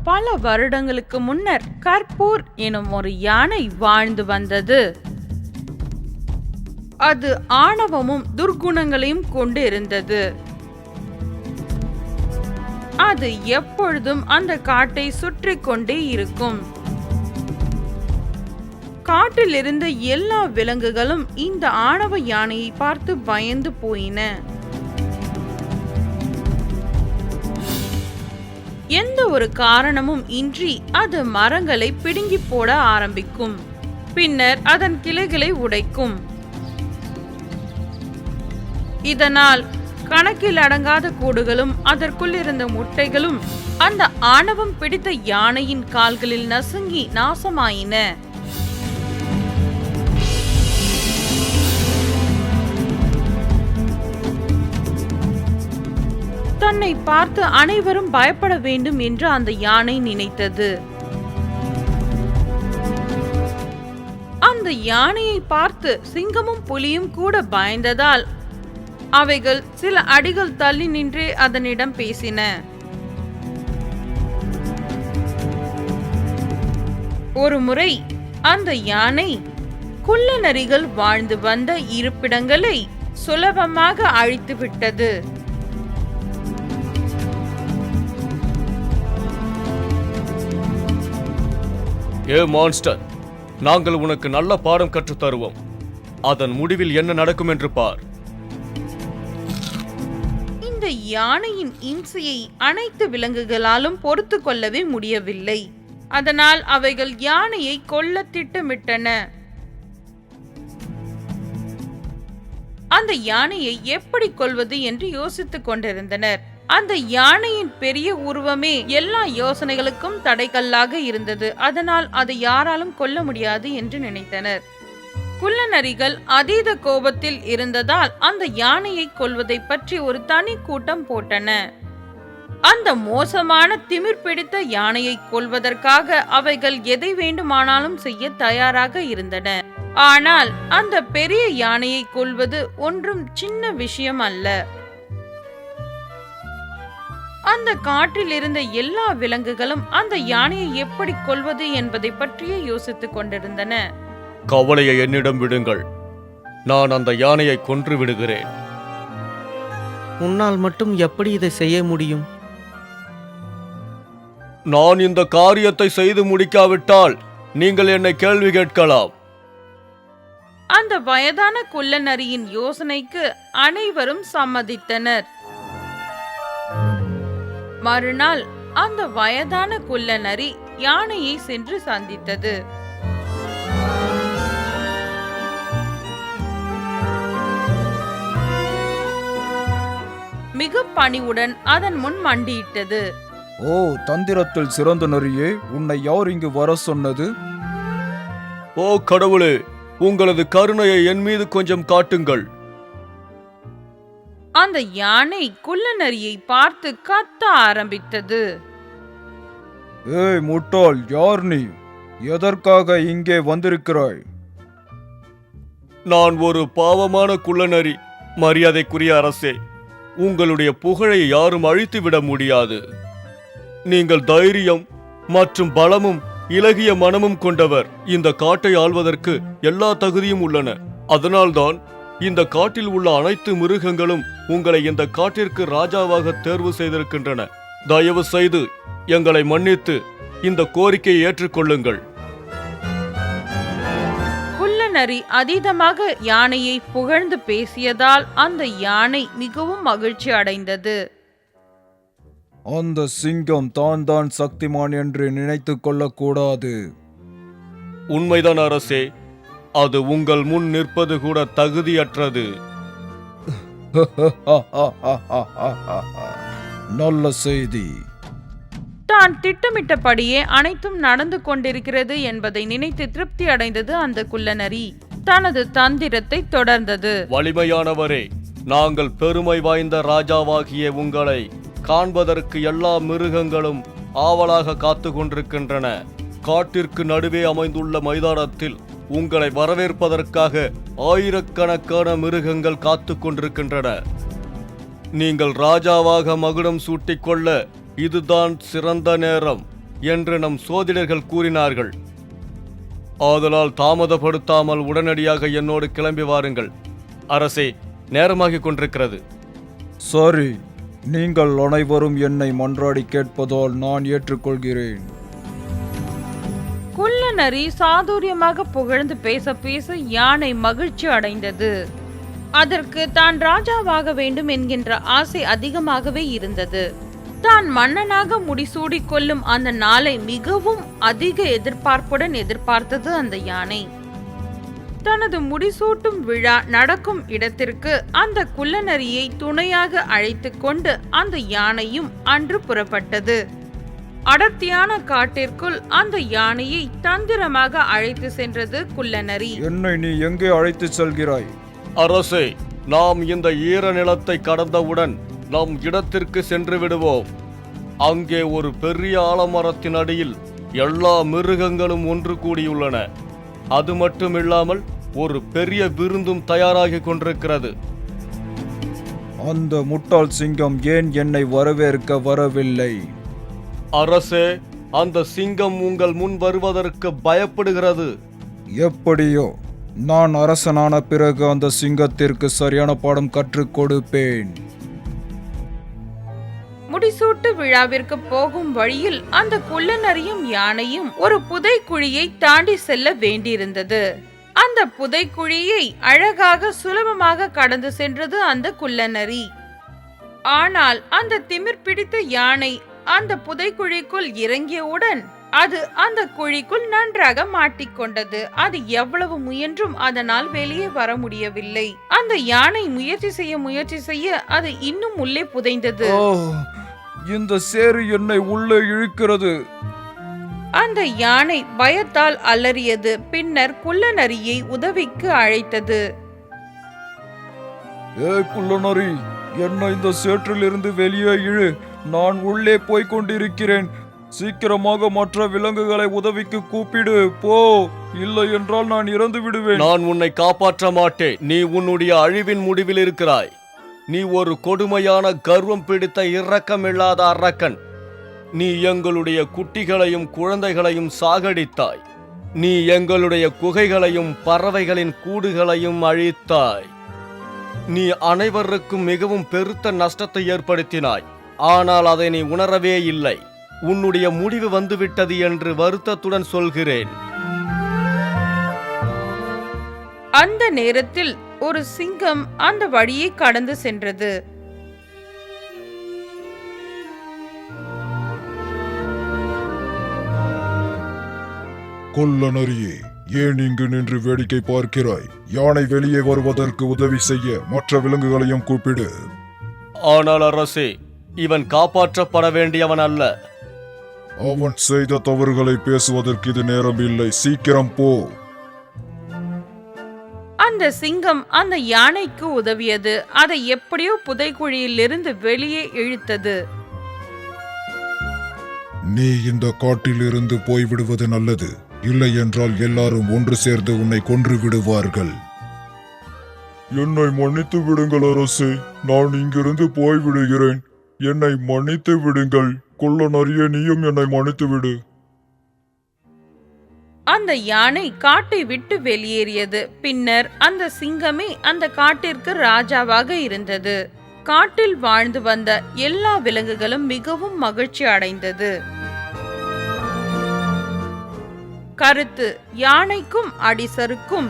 பல வருடங்களுக்கு முன்னர் கர்பூர் எனும் ஒரு யானை வாழ்ந்து வந்தது. அது ஆணவமும் துர்குணங்களையும் கொண்டு இருந்தது. அது எப்பொழுதும் அந்த காட்டை சுற்றி கொண்டே இருக்கும். காட்டில் இருந்த எல்லா விலங்குகளும் இந்த ஆணவ யானையை பார்த்து பயந்து போயின. எந்த ஒரு காரணமும் இன்றி அது மரங்களை பிடுங்கி போட ஆரம்பிக்கும். பின்னர் அதன் கிளைகளை உடைக்கும். இதனால் கணக்கில் அடங்காத கூடுகளும் அதற்குள் இருந்த முட்டைகளும் அந்த ஆணவம் பிடித்த யானையின் கால்களில் நசுங்கி நாசமாயின. தன்னை பார்த்து அனைவரும் பயப்பட வேண்டும் என்று அந்த யானை நினைத்தது. அந்த யானையை பார்த்து சிங்கமும் புலியும் கூட பயந்ததால் அவைகள் சில அடிகள் தள்ளி நின்றே அதனிடம் பேசின. ஒரு முறை அந்த யானை குள்ள நரிகள் வாழ்ந்து வந்த இருப்பிடங்களை சுலபமாக அழித்து விட்டது. ஏ மான்ஸ்டர், நாங்கள் உனக்கு நல்ல பாடம் கற்றுத் தருவோம். அதன் முடிவில் என்ன நடக்கும் என்று பார். இந்த யானையின் இம்சையை அனைத்து விலங்குகளாலும் பொறுத்து கொள்ளவே முடியவில்லை. அதனால் அவைகள் யானையை கொல்ல திட்டமிட்டன. அந்த யானையை எப்படி கொல்வது என்று யோசித்துக் கொண்டிருந்தனர். அந்த யானையின் பெரிய உருவமே எல்லா யோசனைகளுக்கும் தடைக்கல்லாக இருந்தது. அதனால் அதை யாராலும் கொல்ல முடியாது என்று நினைத்தனர். குள்ள நரிகள் அதீத கோபத்தில் இருந்ததால் அந்த யானையை கொல்வதை பற்றி ஒரு தனி கூட்டம் போட்டன. அந்த மோசமான திமிர் பிடித்த யானையை கொல்வதற்காக அவைகள் எதை வேண்டுமானாலும் செய்ய தயாராக இருந்தன. ஆனால் அந்த பெரிய யானையை கொல்வது ஒன்றும் சின்ன விஷயம் அல்ல. அந்த காட்டில் இருந்த எல்லா விலங்குகளும் அந்த யானையை எப்படி கொல்வது என்பதை பற்றியே யோசித்துக் கொண்டிருந்தன. கவலையை என்னிடம் விடுங்கள். நான் அந்த யானையை கொன்று விடுகிறேன். உன்னால் மட்டும் எப்படி இதை செய்ய முடியும்? நான் இந்த காரியத்தை செய்து முடிக்காவிட்டால் நீங்கள் என்னை கேள்வி கேட்கலாம். அந்த வயதான குள்ள நரியின் யோசனைக்கு அனைவரும் சம்மதித்தனர். மறுநாள் அந்த வயதான குள்ள நரி யானையை சென்று சந்தித்தது. மிக பணிவுடன் அதன் முன் மண்டியிட்டது. ஓ, தந்திரத்தில் சிறந்த நரியே, உன்னை யார் இங்கு வர சொன்னது? ஓ கடவுளே, உங்களது கருணையை என் மீது கொஞ்சம் காட்டுங்கள். அந்த யானை குள்ள நரியை பார்த்து கத்த ஆரம்பித்தது. ஏய் முட்டாள், யார் நீ? எதற்காக இங்கே வந்திருக்கிறாய்? நான் ஒரு பாவமான குள்ளநரி. மரியாதைக்குரிய அரசே, உங்களுடைய புகழை யாரும் அழித்துவிட முடியாது. நீங்கள் தைரியம் மற்றும் பலமும் இலகிய மனமும் கொண்டவர். இந்த காட்டை ஆள்வதற்கு எல்லா தகுதியும் உள்ளன. அதனால்தான் இந்த காட்டில் உள்ள அனைத்து மிருகங்களும் உங்களை இந்த காட்டிற்கு ராஜாவாக தேர்வு செய்திருக்கின்றன. தயவு செய்து எங்களை மன்னித்து இந்த கோரிக்கையை ஏற்றுக்கொள்ளுங்கள். குள்ள நரி அதீதமாக யானையை புகழ்ந்து பேசியதால் அந்த யானை மிகவும் மகிழ்ச்சி அடைந்தது. அந்த சிங்கம் தான் சக்திமான் என்று நினைத்துக் கொள்ளக்கூடாது. உண்மைதான் அரசே, அது உங்கள் முன் நிற்பது கூட தகுதியற்றது. நல்ல செய்தி. தான் திட்டமிட்டபடியே அனைத்தும் நடந்து கொண்டிருக்கிறது என்பதை நினைத்து திருப்தி அடைந்தது அந்த குள்ளநரி. தனது தந்திரத்தை தொடர்ந்தது. வலிமையானவரே, நாங்கள் பெருமை வாய்ந்த ராஜாவாகிய உங்களை காண்பதற்கு எல்லா மிருகங்களும் ஆவலாக காத்து கொண்டிருக்கின்றன. காட்டிற்கு நடுவே அமைந்துள்ள மைதானத்தில் உங்களை வரவேற்பதற்காக ஆயிரக்கணக்கான மிருகங்கள் காத்து கொண்டிருக்கின்றன. நீங்கள் ராஜாவாக மகுடம் சூட்டிக்கொள்ள இதுதான் சிறந்த நேரம். என்று நம் சோதிடர்கள் கூறினார்கள். ஆதலால் தாமதப்படுத்தாமல் உடனடியாக என்னோடு கிளம்பி வாருங்கள். அரசே, நேரமாகிக் கொண்டிருக்கிறது. சரி, நீங்கள் அனைவரும் என்னை மன்றாடி கேட்பதால் நான் ஏற்றுக்கொள்கிறேன். குள்ளநரி சாதுரியமாக புகழ்ந்து பேச பேச யானை மகிழ்ச்சி அடைந்தது. அதற்கு தான் ராஜாவாக வேண்டும் என்கின்ற ஆசை அதிகமாகவே இருந்தது. தான் மன்னனாக முடிசூடிக் கொள்ளும் அந்த நாளை மிகவும் அதிக எதிர்பார்ப்புடன் எதிர்பார்த்தது அந்த யானை. தனது முடிசூட்டும் விழா நடக்கும் இடத்திற்கு அந்த குள்ளநரியை துணையாக அழைத்து கொண்டு அந்த யானையும் அன்று புறப்பட்டது. அடர்த்தியான காட்டிற்குள் அந்த யானையை தந்திரமாக அழைத்து சென்றது குள்ளநரி. என்னை நீ எங்கே அழைத்து செல்கிறாய்? அரசே, நாம் இந்த ஈர நிலத்தை கடந்தவுடன் நம் இடத்திற்கு சென்று விடுவோம். அங்கே ஒரு பெரிய ஆலமரத்தின் அடியில் எல்லா மிருகங்களும் ஒன்று கூடியுள்ளன. அது மட்டுமில்லாமல் ஒரு பெரிய விருந்தும் தயாராகி கொண்டிருக்கிறது. அந்த முட்டாள் சிங்கம் ஏன் என்னை வரவேற்க வரவில்லை? அரசே, அந்த சிங்கம் உங்கள் முன் வருவதற்கு பயப்படுகிறது. எப்படியோ, நான் அரசனான பிறகு அந்த சிங்கத்திற்கு சரியான பாடம் கற்றுக் கொடுப்பேன். முடிசூட்டு விழாவிற்கு போகும் வழியில் அந்த குள்ளநரியும் யானையும் ஒரு புதைக்குழியை தாண்டி செல்ல வேண்டியிருந்தது. அந்த புதைக்குழியை அழகாக சுலபமாக கடந்து சென்றது அந்த குள்ளநரி. ஆனால் அந்த திமிர் பிடித்த யானை அந்த புதைக்குழிக்குள் இறங்கியவுடன் அது அந்த குழிக்குள் நன்றாக மாட்டிக்கொண்டது. அது எவ்வளவு முயன்றும் அதனால் வெளியே வர முடியவில்லை. அந்த யானை முயற்சி செய்ய அது இன்னும் உள்ளே புதைந்தது. இந்த சேறு என்னை உள்ளே இழுக்கிறது. அந்த யானை பயத்தால் அலறியது. பின்னர் குள்ளநரியை உதவிக்கு அழைத்தது. குள்ளநரி, என்னை இந்த சேற்றிலிருந்து வெளியே இழு. நான் உள்ளே போய்க் கொண்டிருக்கிறேன். சீக்கிரமாக மற்ற விலங்குகளை உதவிக்கு கூப்பிடு. போ, இல்லை என்றால் நான் இறந்து விடுவேன். நான் உன்னை காப்பாற்ற மாட்டேன். நீ உன்னுடைய அழிவின் முடிவில் இருக்கிறாய். நீ ஒரு கொடுமையான கர்வம் பிடித்த இரக்கமில்லாத அரக்கன். நீ எங்களுடைய குட்டிகளையும் குழந்தைகளையும் சாகடித்தாய். நீ எங்களுடைய குகைகளையும் பறவைகளின் கூடுகளையும் அழித்தாய். நீ அனைவருக்கும் மிகவும் பெருத்த நஷ்டத்தை ஏற்படுத்தினாய். ஆனால் அதை நீ உணரவே இல்லை. உன்னுடைய முடிவு வந்துவிட்டது என்று வருத்தத்துடன் சொல்கிறேன். அந்த நேரத்தில் ஒரு சிங்கம் அந்த வழியை கடந்து சென்றது. கொல்லநரியே, ஏன் இங்கு நின்று வேடிக்கை பார்க்கிறாய்? யானை வெளியே வருவதற்கு உதவி செய்ய மற்ற விலங்குகளையும் கூப்பிடு. ஆனால் அரசே, இவன் காப்பாற்றப்பட வேண்டியவன் அல்ல. அவன் செய்த தவறுகளை பேசுவதற்கு இது நேரம் இல்லை. சீக்கிரம் போ. அந்த சிங்கம் அந்த யானைக்கு உதவியது. அதை எப்படியோ புதைக்குழியிலிருந்து வெளியே இழுத்தது. நீ இந்த காட்டிலிருந்து போய்விடுவது நல்லது. இல்லை என்றால் எல்லாரும் ஒன்று சேர்ந்து உன்னை கொன்று விடுவார்கள். என்னை மன்னித்து விடுங்கள் அரசே, நான் இங்கிருந்து போய்விடுகிறேன். என்னை மன்னித்து விடுங்கள். கொல்லநரியே, நீயும் என்னை மன்னித்து விடு. அந்த யானை காட்டை விட்டு வெளியேறியது. பின்னர் அந்த சிங்கமே அந்த காட்டிற்கு ராஜாவாக இருந்தது. காட்டில் வாழ்ந்து வந்த எல்லா விலங்குகளும் மிகவும் மகிழ்ச்சி அடைந்தது. கருத்து: யானைக்கும் அடிசருக்கும்